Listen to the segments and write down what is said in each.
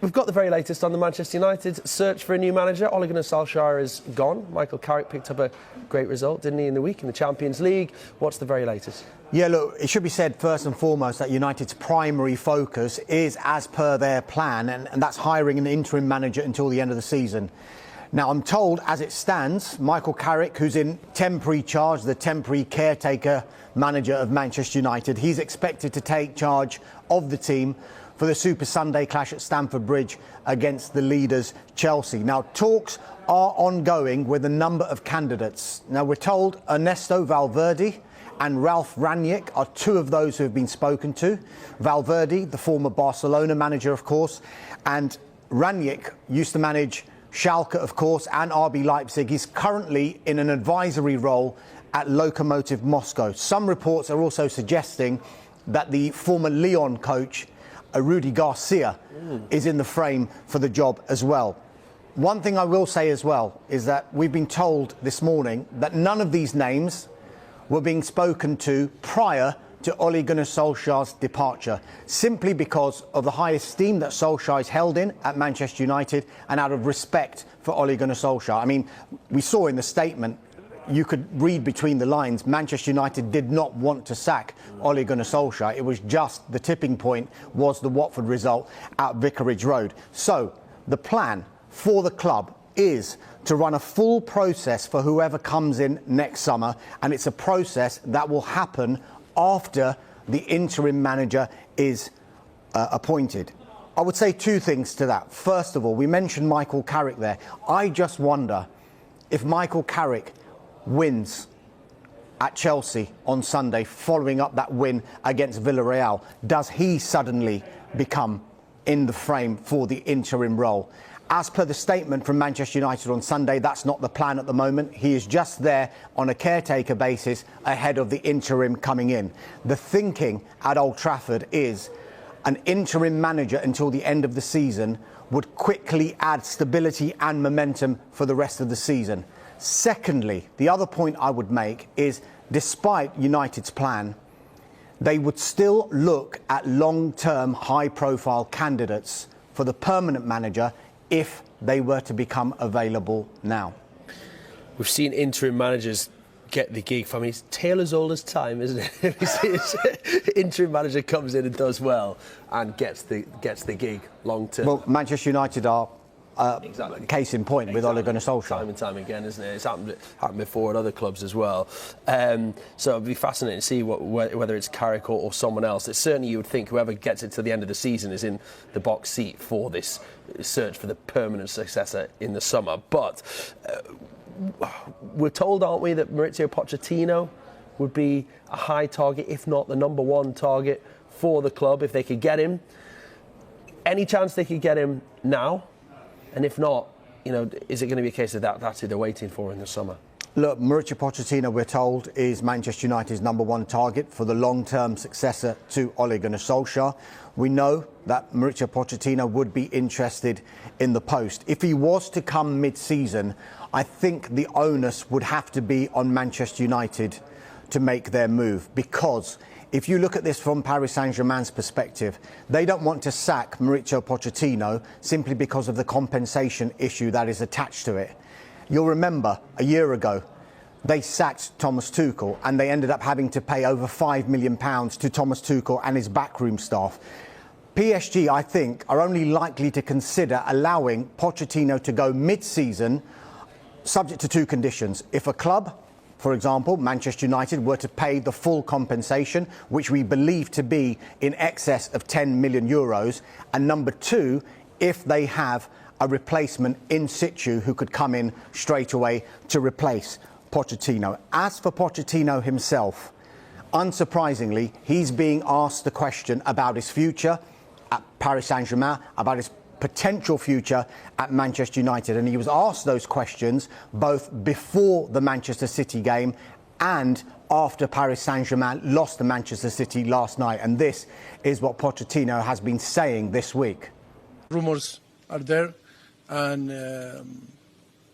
We've got the very latest on the Manchester United search for a new manager. Ole Gunnar Solskjaer is gone. Michael Carrick picked up a great result, didn't he, in the week in the Champions League. What's the very latest? Yeah, look, it should be said first and foremost that United's primary focus is as per their plan, and that's hiring an interim manager until the end of the season. Now, I'm told, as it stands, Michael Carrick, who's in temporary charge, the temporary caretaker manager of Manchester United, he's expected to take charge of the team for the Super Sunday clash at Stamford Bridge against the leaders, Chelsea. Now, talks are ongoing with a number of candidates. Now, we're told Ernesto Valverde and Ralph Rangnick are two of those who have been spoken to. Valverde, the former Barcelona manager, of course, and Rangnick used to manage Schalke, of course, and RB Leipzig. He's currently in an advisory role at Lokomotiv Moscow. Some reports are also suggesting that the former Lyon coach, Rudy Garcia, is in the frame for the job as well. One thing I will say as well is that we've been told this morning that none of these names were being spoken to prior to Ole Gunnar Solskjaer's departure, simply because of the high esteem that Solskjaer is held in at Manchester United and out of respect for Ole Gunnar Solskjaer. I mean, we saw in the statement, you could read between the lines, Manchester United did not want to sack Ole Gunnar Solskjaer. It was just the tipping point was the Watford result at Vicarage Road. So the plan for the club is to run a full process for whoever comes in next summer, and it's a process that will happen after the interim manager is appointed. I would say two things to that. First of all, we mentioned Michael Carrick there. I just wonder if Michael Carrick wins at Chelsea on Sunday, following up that win against Villarreal, does he suddenly become in the frame for the interim role? As per the statement from Manchester United on Sunday, that's not the plan at the moment. He is just there on a caretaker basis ahead of the interim coming in. The thinking at Old Trafford is an interim manager until the end of the season would quickly add stability and momentum for the rest of the season. Secondly, the other point I would make is, despite United's plan, they would still look at long-term, high-profile candidates for the permanent manager if they were to become available now. We've seen interim managers get the gig from his tale as old as time, isn't it? Interim manager comes in and does well and gets the gig long term. Well, Manchester United are exactly. Case in point with Ole Gunnar Solskjaer. Time and time again, isn't it? It's happened before at other clubs as well. So it'll be fascinating to see whether it's Carrick or someone else. It's certainly, you would think, whoever gets it to the end of the season is in the box seat for this search for the permanent successor in the summer. But we're told, aren't we, that Mauricio Pochettino would be a high target, if not the number one target for the club if they could get him. Any chance they could get him now? And if not, is it going to be a case of that's who they're waiting for in the summer? Look, Mauricio Pochettino, we're told, is Manchester United's number one target for the long-term successor to Ole Gunnar Solskjaer. We know that Mauricio Pochettino would be interested in the post. If he was to come mid-season, I think the onus would have to be on Manchester United to make their move, because if you look at this from Paris Saint-Germain's perspective, they don't want to sack Mauricio Pochettino simply because of the compensation issue that is attached to it. You'll remember a year ago, they sacked Thomas Tuchel and they ended up having to pay over £5 million to Thomas Tuchel and his backroom staff. PSG, I think, are only likely to consider allowing Pochettino to go mid-season, subject to two conditions. If a club, for example, Manchester United, were to pay the full compensation, which we believe to be in excess of €10 million. And number two, if they have a replacement in situ who could come in straight away to replace Pochettino. As for Pochettino himself, unsurprisingly, he's being asked the question about his future at Paris Saint-Germain, about his potential future at Manchester United, and he was asked those questions both before the Manchester City game and after Paris Saint-Germain lost to Manchester City last night, and this is what Pochettino has been saying this week. Rumours are there, and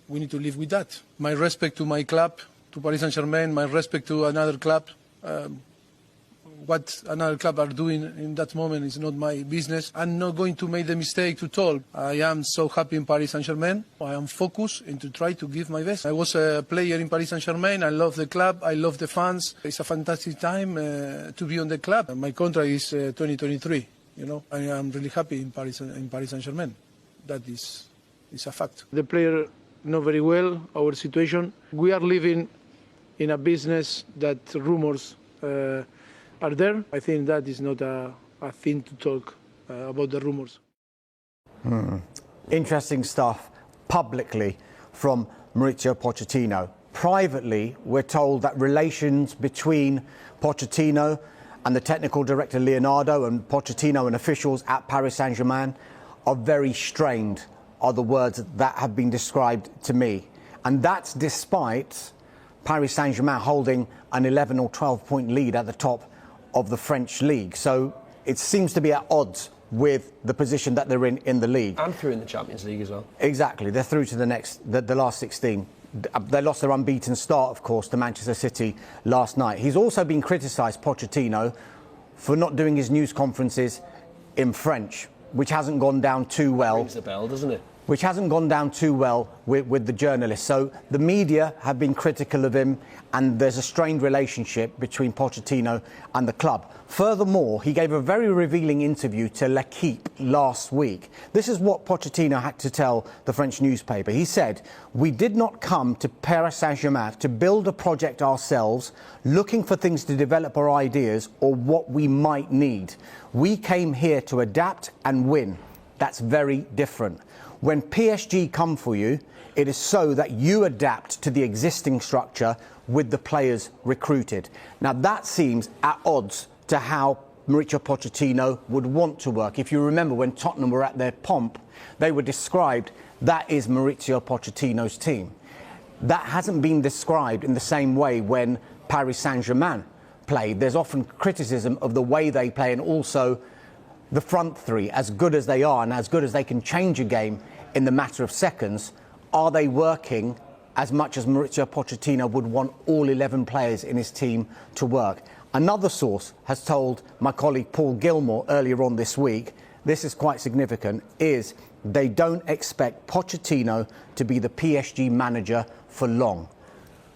we need to live with that. My respect to my club, to Paris Saint-Germain, my respect to another club. what another club are doing in that moment is not my business. I'm not going to make the mistake to talk. I am so happy in Paris Saint-Germain. I am focused and to try to give my best. I was a player in Paris Saint-Germain. I love the club. I love the fans. It's a fantastic time to be on the club. My contract is 2023. You know, I am really happy in Paris Saint-Germain. That is a fact. The player know very well our situation. We are living in a business that rumors are there. I think that is not a thing to talk about the rumors. Interesting stuff publicly from Mauricio Pochettino. Privately, we're told that relations between Pochettino and the technical director Leonardo and Pochettino and officials at Paris Saint-Germain are very strained, are the words that have been described to me. And that's despite Paris Saint-Germain holding an 11 or 12 point lead at the top of the French league. So it seems to be at odds with the position that they're in the league. And through in the Champions League as well. Exactly. They're through to the last 16. They lost their unbeaten start, of course, to Manchester City last night. He's also been criticised, Pochettino, for not doing his news conferences in French, which hasn't gone down too well. Rings a bell, doesn't it? Which hasn't gone down too well with the journalists. So the media have been critical of him, and there's a strained relationship between Pochettino and the club. Furthermore, he gave a very revealing interview to L'Équipe last week. This is what Pochettino had to tell the French newspaper. He said, "We did not come to Paris Saint-Germain to build a project ourselves, looking for things to develop our ideas or what we might need. We came here to adapt and win. That's very different. When PSG come for you, it is so that you adapt to the existing structure with the players recruited." Now that seems at odds to how Mauricio Pochettino would want to work. If you remember when Tottenham were at their pomp, they were described, that is Mauricio Pochettino's team. That hasn't been described in the same way when Paris Saint-Germain played. There's often criticism of the way they play and also the front three, as good as they are and as good as they can change a game in the matter of seconds. Are they working as much as Mauricio Pochettino would want all 11 players in his team to work? Another source has told my colleague Paul Gilmore earlier on this week, this is quite significant, is they don't expect Pochettino to be the PSG manager for long.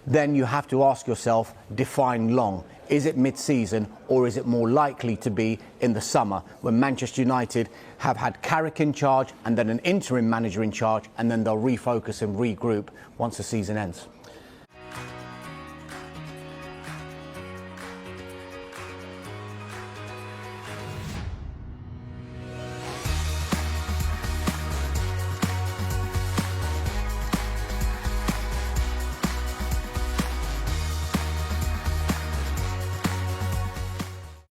Then you have to ask yourself, define long. Is it mid-season or is it more likely to be in the summer when Manchester United have had Carrick in charge and then an interim manager in charge, and then they'll refocus and regroup once the season ends?